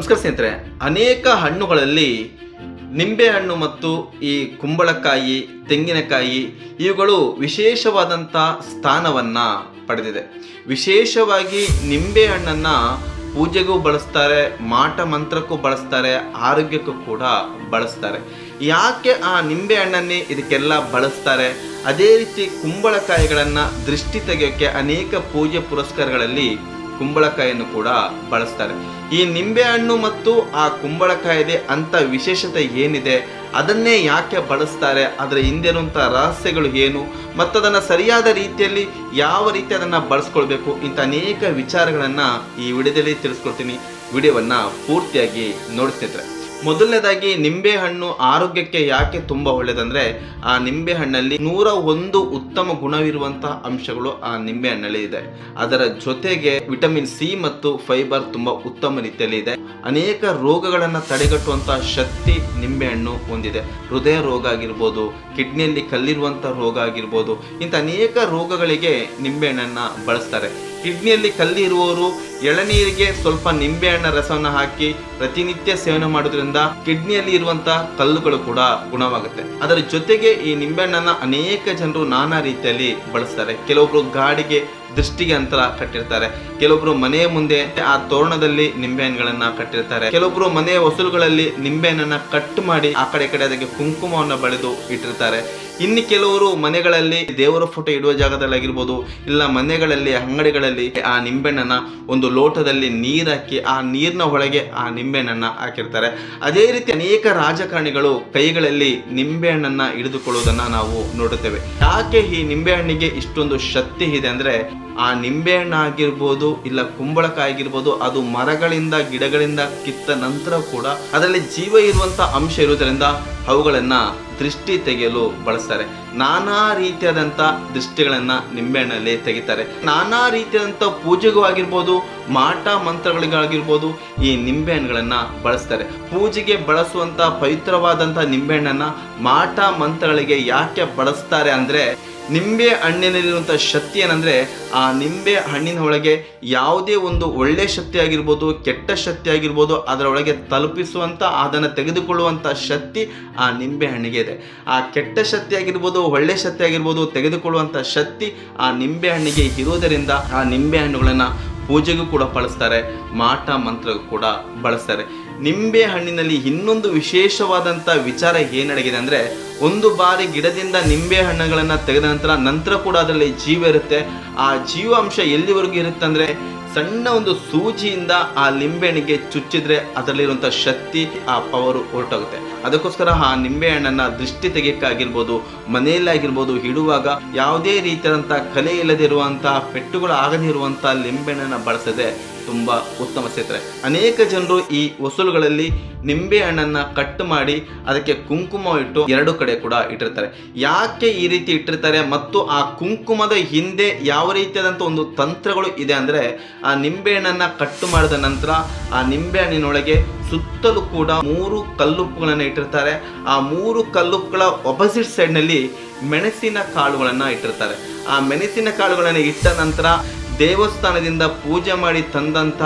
ನಮಸ್ಕಾರ ಸ್ನೇಹಿತರೆ, ಅನೇಕ ಹಣ್ಣುಗಳಲ್ಲಿ ನಿಂಬೆಹಣ್ಣು ಮತ್ತು ಈ ಕುಂಬಳಕಾಯಿ, ತೆಂಗಿನಕಾಯಿ ಇವುಗಳು ವಿಶೇಷವಾದಂಥ ಸ್ಥಾನವನ್ನು ಪಡೆದಿದೆ. ವಿಶೇಷವಾಗಿ ನಿಂಬೆಹಣ್ಣನ್ನು ಪೂಜೆಗೂ ಬಳಸ್ತಾರೆ, ಮಾಟ ಮಂತ್ರಕ್ಕೂ ಬಳಸ್ತಾರೆ, ಆರೋಗ್ಯಕ್ಕೂ ಕೂಡ ಬಳಸ್ತಾರೆ. ಯಾಕೆ ಆ ನಿಂಬೆಹಣ್ಣನ್ನೇ ಇದಕ್ಕೆಲ್ಲ ಬಳಸ್ತಾರೆ? ಅದೇ ರೀತಿ ಕುಂಬಳಕಾಯಿಗಳನ್ನು ದೃಷ್ಟಿ ತೆಗೆಯೋಕ್ಕೆ ಅನೇಕ ಪೂಜೆ ಪುರಸ್ಕಾರಗಳಲ್ಲಿ ಕುಂಬಳಕಾಯಿಯನ್ನು ಕೂಡ ಬಳಸ್ತಾರೆ. ಈ ನಿಂಬೆಹಣ್ಣು ಮತ್ತು ಆ ಕುಂಬಳಕಾಯಿದೆ ಅಂತ ವಿಶೇಷತೆ ಏನಿದೆ, ಅದನ್ನೇ ಯಾಕೆ ಬಳಸ್ತಾರೆ, ಅದರ ಹಿಂದಿರುವಂಥ ರಹಸ್ಯಗಳು ಏನು ಮತ್ತು ಅದನ್ನು ಸರಿಯಾದ ರೀತಿಯಲ್ಲಿ ಯಾವ ರೀತಿ ಅದನ್ನು ಬಳಸ್ಕೊಳ್ಬೇಕು, ಇಂಥ ಅನೇಕ ವಿಚಾರಗಳನ್ನು ಈ ವಿಡಿಯೋದಲ್ಲಿ ತಿಳಿಸ್ಕೊಡ್ತೀನಿ. ವಿಡಿಯೋವನ್ನು ಪೂರ್ತಿಯಾಗಿ ನೋಡಿ ಸ್ನೇಹಿತರೆ. ಮೊದಲನೇದಾಗಿ, ನಿಂಬೆಹಣ್ಣು ಆರೋಗ್ಯಕ್ಕೆ ಯಾಕೆ ತುಂಬ ಒಳ್ಳೆಯದಂದರೆ, ಆ ನಿಂಬೆಹಣ್ಣಲ್ಲಿ 101 ಉತ್ತಮ ಗುಣವಿರುವಂತಹ ಅಂಶಗಳು ಆ ನಿಂಬೆಹಣ್ಣಲ್ಲಿ ಇದೆ. ಅದರ ಜೊತೆಗೆ ವಿಟಮಿನ್ ಸಿ ಮತ್ತು ಫೈಬರ್ ತುಂಬ ಉತ್ತಮ ರೀತಿಯಲ್ಲಿ ಇದೆ. ಅನೇಕ ರೋಗಗಳನ್ನು ತಡೆಗಟ್ಟುವಂತಹ ಶಕ್ತಿ ನಿಂಬೆಹಣ್ಣು ಹೊಂದಿದೆ. ಹೃದಯ ರೋಗ ಆಗಿರ್ಬೋದು, ಕಿಡ್ನಿಯಲ್ಲಿ ಕಲ್ಲಿರುವಂಥ ರೋಗ ಆಗಿರ್ಬೋದು, ಇಂಥ ಅನೇಕ ರೋಗಗಳಿಗೆ ನಿಂಬೆಹಣ್ಣನ್ನು ಬಳಸ್ತಾರೆ. ಕಿಡ್ನಿಯಲ್ಲಿ ಕಲ್ಲಿ ಇರುವವರು ಎಳನೀರಿಗೆ ಸ್ವಲ್ಪ ನಿಂಬೆಹಣ್ಣ ರಸವನ್ನು ಹಾಕಿ ಪ್ರತಿನಿತ್ಯ ಸೇವನೆ ಮಾಡೋದ್ರಿಂದ ಕಿಡ್ನಿಯಲ್ಲಿ ಇರುವಂತಹ ಕಲ್ಲುಗಳು ಕೂಡ ಗುಣವಾಗುತ್ತೆ. ಅದರ ಜೊತೆಗೆ ಈ ನಿಂಬೆಹಣ್ಣನ್ನು ಅನೇಕ ಜನರು ನಾನಾ ರೀತಿಯಲ್ಲಿ ಬಳಸ್ತಾರೆ. ಕೆಲವೊಬ್ರು ಗಾಡಿಗೆ ದೃಷ್ಟಿಗೆ ಅಂತ ಕಟ್ಟಿರ್ತಾರೆ, ಕೆಲವೊಬ್ರು ಮನೆಯ ಮುಂದೆ ಆ ತೋರಣದಲ್ಲಿ ನಿಂಬೆಹಣ್ಣುಗಳನ್ನ ಕಟ್ಟಿರ್ತಾರೆ, ಕೆಲವೊಬ್ರು ಮನೆಯ ಹೊಸಲುಗಳಲ್ಲಿ ನಿಂಬೆಹಣ್ಣನ್ನ ಕಟ್ ಮಾಡಿ ಆ ಕಡೆ ಅದಕ್ಕೆ ಕುಂಕುಮವನ್ನು ಬಳಿದು ಇಟ್ಟಿರ್ತಾರೆ. ಇನ್ನು ಕೆಲವರು ಮನೆಗಳಲ್ಲಿ ದೇವರ ಫೋಟೋ ಇಡುವ ಜಾಗದಲ್ಲಿ ಆಗಿರ್ಬೋದು, ಇಲ್ಲ ಮನೆಗಳಲ್ಲಿ ಅಂಗಡಿಗಳಲ್ಲಿ ಆ ನಿಂಬೆಹಣ್ಣನ್ನ ಒಂದು ಲೋಟದಲ್ಲಿ ನೀರು ಹಾಕಿ ಆ ನೀರಿನ ಒಳಗೆ ಆ ನಿಂಬೆಹಣ್ಣನ್ನ ಹಾಕಿರ್ತಾರೆ. ಅದೇ ರೀತಿ ಅನೇಕ ರಾಜಕಾರಣಿಗಳು ಕೈಗಳಲ್ಲಿ ನಿಂಬೆಹಣ್ಣನ್ನ ಹಿಡಿದುಕೊಳ್ಳುವುದನ್ನ ನಾವು ನೋಡುತ್ತೇವೆ. ಯಾಕೆ ಈ ನಿಂಬೆಹಣ್ಣಿಗೆ ಇಷ್ಟೊಂದು ಶಕ್ತಿ ಇದೆ ಅಂದ್ರೆ, ಆ ನಿಂಬೆಹಣ್ಣು ಆಗಿರ್ಬೋದು ಇಲ್ಲ ಕುಂಬಳಕಾಯಿ ಆಗಿರ್ಬೋದು, ಅದು ಮರಗಳಿಂದ ಗಿಡಗಳಿಂದ ಕಿತ್ತ ನಂತರ ಕೂಡ ಅದರಲ್ಲಿ ಜೀವ ಇರುವಂತ ಅಂಶ ಇರುವುದರಿಂದ ಅವುಗಳನ್ನ ದೃಷ್ಟಿ ತೆಗೆಯಲು ಬಳಸ್ತಾರೆ. ನಾನಾ ರೀತಿಯಾದಂಥ ದೃಷ್ಟಿಗಳನ್ನ ನಿಂಬೆಹಣ್ಣಲ್ಲಿ ತೆಗಿತಾರೆ. ನಾನಾ ರೀತಿಯಾದಂಥ ಪೂಜೆಗೂ ಆಗಿರ್ಬೋದು, ಮಾಟ ಮಂತ್ರಗಳಿಗಾಗಿರ್ಬೋದು ಈ ನಿಂಬೆಹಣ್ಣುಗಳನ್ನ ಬಳಸ್ತಾರೆ. ಪೂಜೆಗೆ ಬಳಸುವಂತ ಪವಿತ್ರವಾದಂಥ ನಿಂಬೆಹಣ್ಣನ್ನ ಮಾಟ ಮಂತ್ರಗಳಿಗೆ ಯಾಕೆ ಬಳಸ್ತಾರೆ ಅಂದ್ರೆ, ನಿಂಬೆ ಹಣ್ಣಿನಲ್ಲಿರುವಂಥ ಶಕ್ತಿ ಏನಂದರೆ, ಆ ನಿಂಬೆ ಹಣ್ಣಿನ ಒಳಗೆ ಯಾವುದೇ ಒಂದು ಒಳ್ಳೆ ಶಕ್ತಿ ಆಗಿರ್ಬೋದು, ಕೆಟ್ಟ ಶಕ್ತಿ ಆಗಿರ್ಬೋದು, ಅದರೊಳಗೆ ತಲುಪಿಸುವಂಥ, ಅದನ್ನು ತೆಗೆದುಕೊಳ್ಳುವಂಥ ಶಕ್ತಿ ಆ ನಿಂಬೆ ಹಣ್ಣಿಗೆ ಇದೆ. ಆ ಕೆಟ್ಟ ಶಕ್ತಿ ಆಗಿರ್ಬೋದು, ಒಳ್ಳೆ ಶಕ್ತಿ ಆಗಿರ್ಬೋದು, ತೆಗೆದುಕೊಳ್ಳುವಂಥ ಶಕ್ತಿ ಆ ನಿಂಬೆ ಹಣ್ಣಿಗೆ ಇರುವುದರಿಂದ ಆ ನಿಂಬೆ ಹಣ್ಣುಗಳನ್ನು ಪೂಜೆಗೂ ಕೂಡ ಬಳಸ್ತಾರೆ, ಮಾಟ ಮಂತ್ರಗೂ ಕೂಡ ಬಳಸ್ತಾರೆ. ನಿಂಬೆ ಹಣ್ಣಿನಲ್ಲಿ ಇನ್ನೊಂದು ವಿಶೇಷವಾದಂಥ ವಿಚಾರ ಏನಾಗಿದೆ ಅಂದರೆ, ಒಂದು ಬಾರಿ ಗಿಡದಿಂದ ನಿಂಬೆ ಹಣ್ಣುಗಳನ್ನು ತೆಗೆದ ನಂತರ ಕೂಡ ಅದರಲ್ಲಿ ಜೀವ ಇರುತ್ತೆ. ಆ ಜೀವಾಂಶ ಎಲ್ಲಿವರೆಗೂ ಇರುತ್ತೆ ಅಂದರೆ, ಸಣ್ಣ ಒಂದು ಸೂಜಿಯಿಂದ ಆ ನಿಂಬೆಹಣ್ಣಿಗೆ ಚುಚ್ಚಿದ್ರೆ ಅದರಲ್ಲಿರುವಂಥ ಶಕ್ತಿ, ಆ ಪವರು ಹೊರಟೋಗುತ್ತೆ. ಅದಕ್ಕೋಸ್ಕರ ಆ ನಿಂಬೆಹಣ್ಣನ್ನು ದೃಷ್ಟಿ ತೆಗೆಯಕ್ಕಾಗಿರ್ಬೋದು, ಮನೆಯಲ್ಲಾಗಿರ್ಬೋದು, ಇಡುವಾಗ ಯಾವುದೇ ರೀತಿಯಾದಂಥ ಕಲೆ ಇಲ್ಲದಿರುವಂತಹ, ಪೆಟ್ಟುಗಳು ಆಗದಿರುವಂಥ ನಿಂಬೆಹಣ್ಣನ್ನು ಬಳಸದೆ ತುಂಬ ಉತ್ತಮ ಸ್ನೇಹಿತರೆ. ಅನೇಕ ಜನರು ಈ ಹೊಸಲುಗಳಲ್ಲಿ ನಿಂಬೆ ಹಣ್ಣನ್ನು ಕಟ್ ಮಾಡಿ ಅದಕ್ಕೆ ಕುಂಕುಮ ಇಟ್ಟು ಎರಡು ಕಡೆ ಕೂಡ ಇಟ್ಟಿರ್ತಾರೆ. ಯಾಕೆ ಈ ರೀತಿ ಇಟ್ಟಿರ್ತಾರೆ ಮತ್ತು ಆ ಕುಂಕುಮದ ಹಿಂದೆ ಯಾವ ರೀತಿಯಾದಂಥ ಒಂದು ತಂತ್ರಗಳು ಇದೆ ಅಂದರೆ, ಆ ನಿಂಬೆ ಹಣ್ಣನ್ನು ಕಟ್ ಮಾಡಿದ ನಂತರ ಆ ನಿಂಬೆ ಹಣ್ಣಿನೊಳಗೆ ಸುತ್ತಲೂ ಕೂಡ 3 ಕಲ್ಲುಪ್ಪುಗಳನ್ನು ಇಟ್ಟಿರ್ತಾರೆ. ಆ 3 ಕಲ್ಲುಪ್ಪುಗಳ ಅಪೋಸಿಟ್ ಸೈಡ್ನಲ್ಲಿ ಮೆಣಸಿನ ಕಾಳುಗಳನ್ನು ಇಟ್ಟಿರ್ತಾರೆ. ಆ ಮೆಣಸಿನ ಕಾಳುಗಳನ್ನು ಇಟ್ಟ ನಂತರ ದೇವಸ್ಥಾನದಿಂದ ಪೂಜೆ ಮಾಡಿ ತಂದಂಥ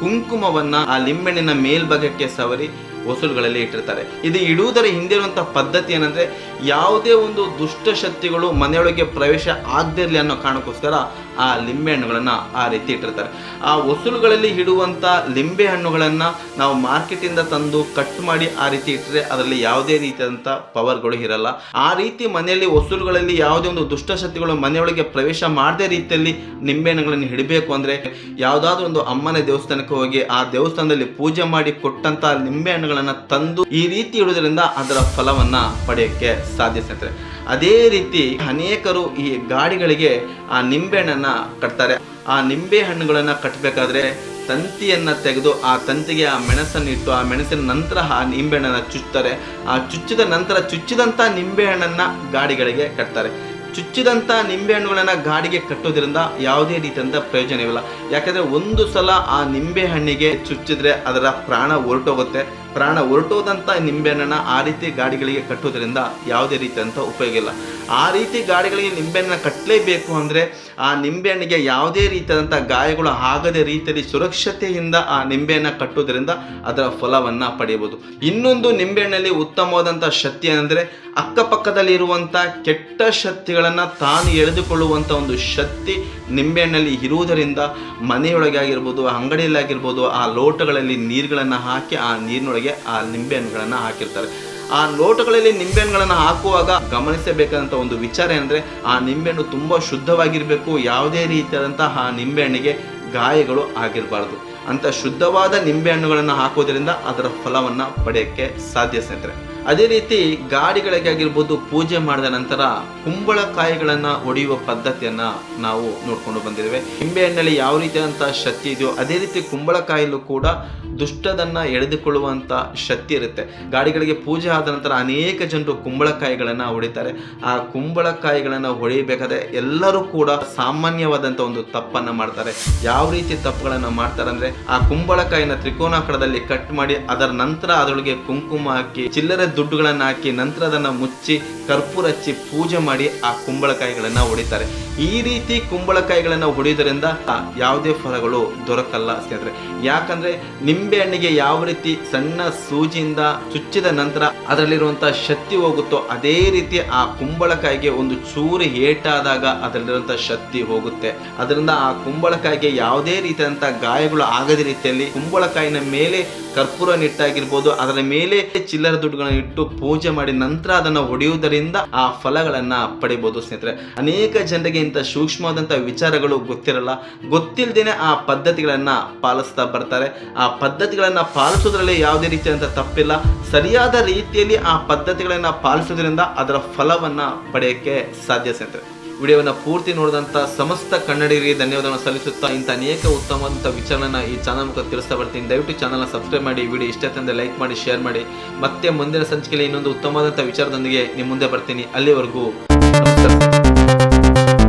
ಕುಂಕುಮವನ್ನ ಆ ಲಿಂಬೆಹಣ್ಣಿನ ಮೇಲ್ಭಾಗಕ್ಕೆ ಸವರಿ ಹೊಸಲುಗಳಲ್ಲಿ ಇಟ್ಟಿರ್ತಾರೆ. ಇದು ಇಡುವುದರ ಹಿಂದಿರುವಂಥ ಪದ್ಧತಿ ಏನಂದ್ರೆ, ಯಾವುದೇ ಒಂದು ದುಷ್ಟ ಶಕ್ತಿಗಳು ಮನೆಯೊಳಗೆ ಪ್ರವೇಶ ಆಗದಿರಲಿ ಅನ್ನೋ ಕಾರಣಕ್ಕೋಸ್ಕರ ಆ ಲಿಂಬೆ ಹಣ್ಣುಗಳನ್ನು ಆ ರೀತಿ ಇಟ್ಟಿರ್ತಾರೆ. ಆ ಹೊಸಲುಗಳಲ್ಲಿ ಇಡುವಂಥ ಲಿಂಬೆ ಹಣ್ಣುಗಳನ್ನು ನಾವು ಮಾರ್ಕೆಟಿಂದ ತಂದು ಕಟ್ ಮಾಡಿ ಆ ರೀತಿ ಇಟ್ಟರೆ ಅದರಲ್ಲಿ ಯಾವುದೇ ರೀತಿಯಾದಂಥ ಪವರ್ಗಳು ಇರಲ್ಲ. ಆ ರೀತಿ ಮನೆಯಲ್ಲಿ ಹೊಸಲುಗಳಲ್ಲಿ ಯಾವುದೇ ಒಂದು ದುಷ್ಟಶಕ್ತಿಗಳು ಮನೆಯೊಳಗೆ ಪ್ರವೇಶ ಮಾಡದೇ ರೀತಿಯಲ್ಲಿ ನಿಂಬೆ ಹಣ್ಣುಗಳನ್ನು ಇಡಬೇಕು ಅಂದರೆ, ಯಾವುದಾದ್ರೂ ಒಂದು ಅಮ್ಮನ ದೇವಸ್ಥಾನಕ್ಕೆ ಹೋಗಿ ಆ ದೇವಸ್ಥಾನದಲ್ಲಿ ಪೂಜೆ ಮಾಡಿ ಕೊಟ್ಟಂತ ನಿಂಬೆ ಹಣ್ಣುಗಳನ್ನು ತಂದು ಈ ರೀತಿ ಇಡುವುದರಿಂದ ಅದರ ಫಲವನ್ನ ಪಡೆಯೋಕ್ಕೆ ಸಾಧ್ಯ. ಅದೇ ರೀತಿ ಅನೇಕರು ಈ ಗಾಡಿಗಳಿಗೆ ಆ ನಿಂಬೆಹಣ್ಣನ್ನ ಕಟ್ತಾರೆ. ಆ ನಿಂಬೆ ಹಣ್ಣುಗಳನ್ನ ಕಟ್ಟಬೇಕಾದ್ರೆ ತಂತಿಯನ್ನ ತೆಗೆದು ಆ ತಂತಿಗೆ ಆ ಮೆಣಸನ್ನು ಇಟ್ಟು ಆ ಮೆಣಸಿನ ನಂತರ ಆ ನಿಂಬೆಹಣ್ಣನ್ನು ಚುಚ್ತಾರೆ. ಆ ಚುಚ್ಚಿದ ನಂತರ ಚುಚ್ಚಿದಂಥ ನಿಂಬೆಹಣ್ಣನ್ನ ಗಾಡಿಗಳಿಗೆ ಕಟ್ತಾರೆ. ಚುಚ್ಚಿದಂಥ ನಿಂಬೆಹಣ್ಣುಗಳನ್ನು ಗಾಡಿಗೆ ಕಟ್ಟೋದ್ರಿಂದ ಯಾವುದೇ ರೀತಿಯಂಥ ಪ್ರಯೋಜನವಿಲ್ಲ. ಯಾಕಂದರೆ ಒಂದು ಸಲ ಆ ನಿಂಬೆಹಣ್ಣಿಗೆ ಚುಚ್ಚಿದ್ರೆ ಅದರ ಪ್ರಾಣ ಹೊರಟೋಗುತ್ತೆ. ಪ್ರಾಣ ಹೊರಟೋದಂಥ ನಿಂಬೆಹಣ್ಣನ್ನು ಆ ರೀತಿ ಗಾಡಿಗಳಿಗೆ ಕಟ್ಟೋದ್ರಿಂದ ಯಾವುದೇ ರೀತಿಯಂಥ ಉಪಯೋಗ ಇಲ್ಲ. ಆ ರೀತಿ ಗಾಡಿಗಳಿಗೆ ನಿಂಬೆಹಣ್ಣನ್ನು ಕಟ್ಟಲೇಬೇಕು ಅಂದರೆ ಆ ನಿಂಬೆಹಣ್ಣಿಗೆ ಯಾವುದೇ ರೀತಿಯಾದಂಥ ಗಾಯಗಳು ಆಗದ ರೀತಿಯಲ್ಲಿ ಸುರಕ್ಷತೆಯಿಂದ ಆ ನಿಂಬೆಹಣ್ಣು ಕಟ್ಟೋದ್ರಿಂದ ಅದರ ಫಲವನ್ನು ಪಡೆಯಬಹುದು. ಇನ್ನೊಂದು ನಿಂಬೆಹಣ್ಣಲ್ಲಿ ಉತ್ತಮವಾದಂಥ ಶಕ್ತಿ ಏನಂದರೆ ಅಕ್ಕಪಕ್ಕದಲ್ಲಿರುವಂಥ ಕೆಟ್ಟ ಶಕ್ತಿಗಳನ್ನು ತಾನು ಎಳೆದುಕೊಳ್ಳುವಂಥ ಒಂದು ಶಕ್ತಿ ನಿಂಬೆಹಣ್ಣಲ್ಲಿ ಇರುವುದರಿಂದ ಮನೆಯೊಳಗೆ ಆಗಿರ್ಬೋದು, ಅಂಗಡಿಯಲ್ಲಾಗಿರ್ಬೋದು, ಆ ಲೋಟಗಳಲ್ಲಿ ನೀರುಗಳನ್ನು ಹಾಕಿ ಆ ನೀರಿನೊಳಗೆ ಆ ನಿಂಬೆಹಣ್ಣುಗಳನ್ನು ಹಾಕಿರ್ತಾರೆ. ಆ ಲೋಟಗಳಲ್ಲಿ ನಿಂಬೆಹಣ್ಣುಗಳನ್ನು ಹಾಕುವಾಗ ಗಮನಿಸಬೇಕಾದಂಥ ಒಂದು ವಿಚಾರ ಏನಂದರೆ ಆ ನಿಂಬೆಹಣ್ಣು ತುಂಬ ಶುದ್ಧವಾಗಿರಬೇಕು. ಯಾವುದೇ ರೀತಿಯಾದಂತಹ ಆ ನಿಂಬೆಹಣ್ಣಿಗೆ ಗಾಯಗಳು ಆಗಿರಬಾರ್ದು. ಅಂಥ ಶುದ್ಧವಾದ ನಿಂಬೆಹಣ್ಣುಗಳನ್ನು ಹಾಕೋದ್ರಿಂದ ಅದರ ಫಲವನ್ನು ಪಡೆಯೋಕ್ಕೆ ಸಾಧ್ಯ ಸ್ನೇಹಿತರೆ. ಅದೇ ರೀತಿ ಗಾಡಿಗಳಿಗೆ ಆಗಿರ್ಬೋದು, ಪೂಜೆ ಮಾಡಿದ ನಂತರ ಕುಂಬಳಕಾಯಿಗಳನ್ನು ಒಡೆಯುವ ಪದ್ಧತಿಯನ್ನು ನಾವು ನೋಡ್ಕೊಂಡು ಬಂದಿದ್ದೇವೆ. ನಿಂಬೆಹಣ್ಣಲ್ಲಿ ಯಾವ ರೀತಿಯಾದಂಥ ಶಕ್ತಿ ಇದೆಯೋ ಅದೇ ರೀತಿ ಕುಂಬಳಕಾಯಲ್ಲೂ ಕೂಡ ದುಷ್ಟದನ್ನು ಎಳೆದುಕೊಳ್ಳುವಂಥ ಶಕ್ತಿ ಇರುತ್ತೆ. ಗಾಡಿಗಳಿಗೆ ಪೂಜೆ ಆದ ನಂತರ ಅನೇಕ ಜನರು ಕುಂಬಳಕಾಯಿಗಳನ್ನು ಹೊಡಿತಾರೆ. ಆ ಕುಂಬಳಕಾಯಿಗಳನ್ನು ಹೊಡೆಯಬೇಕಾದ್ರೆ ಎಲ್ಲರೂ ಕೂಡ ಸಾಮಾನ್ಯವಾದಂಥ ಒಂದು ತಪ್ಪನ್ನು ಮಾಡ್ತಾರೆ. ಯಾವ ರೀತಿ ತಪ್ಪುಗಳನ್ನು ಮಾಡ್ತಾರೆ ಅಂದರೆ ಆ ಕುಂಬಳಕಾಯಿನ ತ್ರಿಕೋನಾಕಾರದಲ್ಲಿ ಕಟ್ ಮಾಡಿ ಅದರ ನಂತರ ಅದರೊಳಗೆ ಕುಂಕುಮ ಹಾಕಿ ಚಿಲ್ಲರೆ ದುಡ್ಡುಗಳನ್ನು ಹಾಕಿ ನಂತರ ಅದನ್ನು ಮುಚ್ಚಿ ಕರ್ಪೂರ ಹಚ್ಚಿ ಪೂಜೆ ಮಾಡಿ ಆ ಕುಂಬಳಕಾಯಿಗಳನ್ನು ಹೊಡಿತಾರೆ. ಈ ರೀತಿ ಕುಂಬಳಕಾಯಿಗಳನ್ನು ಹೊಡೆಯೋದ್ರಿಂದ ಯಾವುದೇ ಫಲಗಳು ದೊರಕಲ್ಲ ಸ್ನೇಹಿತರೆ. ಯಾಕಂದ್ರೆ ನಿಂಬೆಹಣ್ಣಿಗೆ ಯಾವ ರೀತಿ ಸಣ್ಣ ಸೂಜಿಯಿಂದ ಚುಚ್ಚಿದ ನಂತರ ಅದರಲ್ಲಿರುವಂತಹ ಶಕ್ತಿ ಹೋಗುತ್ತೋ ಅದೇ ರೀತಿ ಆ ಕುಂಬಳಕಾಯಿಗೆ ಒಂದು ಚೂರು ಏಟಾದಾಗ ಅದರಲ್ಲಿರುವಂತಹ ಶಕ್ತಿ ಹೋಗುತ್ತೆ. ಅದರಿಂದ ಆ ಕುಂಬಳಕಾಯಿಗೆ ಯಾವುದೇ ರೀತಿಯಾದಂತಹ ಗಾಯಗಳು ಆಗದ ರೀತಿಯಲ್ಲಿ ಕುಂಬಳಕಾಯಿನ ಮೇಲೆ ಕರ್ಪೂರ ಇಟ್ಟಾಗಿರ್ಬೋದು, ಅದರ ಮೇಲೆ ಚಿಲ್ಲರೆ ದುಡ್ಡುಗಳನ್ನು ಇಟ್ಟು ಪೂಜೆ ಮಾಡಿ ನಂತರ ಅದನ್ನು ಹೊಡೆಯುವುದರಿಂದ ಆ ಫಲಗಳನ್ನ ಪಡಿಬಹುದು ಸ್ನೇಹಿತರೆ. ಅನೇಕ ಜನರಿಗೆ ಇಂಥ ಸೂಕ್ಷ್ಮವಾದಂಥ ವಿಚಾರಗಳು ಗೊತ್ತಿರಲ್ಲ. ಗೊತ್ತಿಲ್ಲದೇನೆ ಆ ಪದ್ಧತಿಗಳನ್ನ ಪಾಲಿಸ್ತಾ ಬರ್ತಾರೆ. ಆ ಪದ್ಧತಿಗಳನ್ನ ಪಾಲಿಸೋದ್ರಲ್ಲಿ ಯಾವುದೇ ರೀತಿಯಾದಂಥ ತಪ್ಪಿಲ್ಲ. ಸರಿಯಾದ ರೀತಿಯಲ್ಲಿ ಆ ಪದ್ಧತಿಗಳನ್ನ ಪಾಲಿಸೋದ್ರಿಂದ ಅದರ ಫಲವನ್ನ ಪಡೆಯೋಕ್ಕೆ ಸಾಧ್ಯ ಸ್ನೇಹಿತರೆ. ವಿಡಿಯೋವನ್ನು ಪೂರ್ತಿ ನೋಡಿದಂಥ ಸಮಸ್ತ ಕನ್ನಡಿಗರಿಗೆ ಧನ್ಯವಾದಗಳನ್ನು ಸಲ್ಲಿಸುತ್ತಾ ಇಂಥ ಅನೇಕ ಉತ್ತಮವಾದಂಥ ವಿಚಾರನ ಈ ಚಾನಲ್ ಮೂಲಕ ತಿಳಿಸ್ತಾ ಬರ್ತೀನಿ. ದಯವಿಟ್ಟು ಚಾನಲ್ನ ಸಬ್ಸ್ಕ್ರೈಬ್ ಮಾಡಿ, ವಿಡಿಯೋ ಇಷ್ಟ ತಂದರೆ ಲೈಕ್ ಮಾಡಿ, ಶೇರ್ ಮಾಡಿ. ಮತ್ತೆ ಮುಂದಿನ ಸಂಚಿಕೆಯಲ್ಲಿ ಇನ್ನೊಂದು ಉತ್ತಮವಾದಂಥ ವಿಚಾರದೊಂದಿಗೆ ನಿಮ್ಮ ಮುಂದೆ ಬರ್ತೀನಿ. ಅಲ್ಲಿವರೆಗೂ ನಮಸ್ಕಾರ.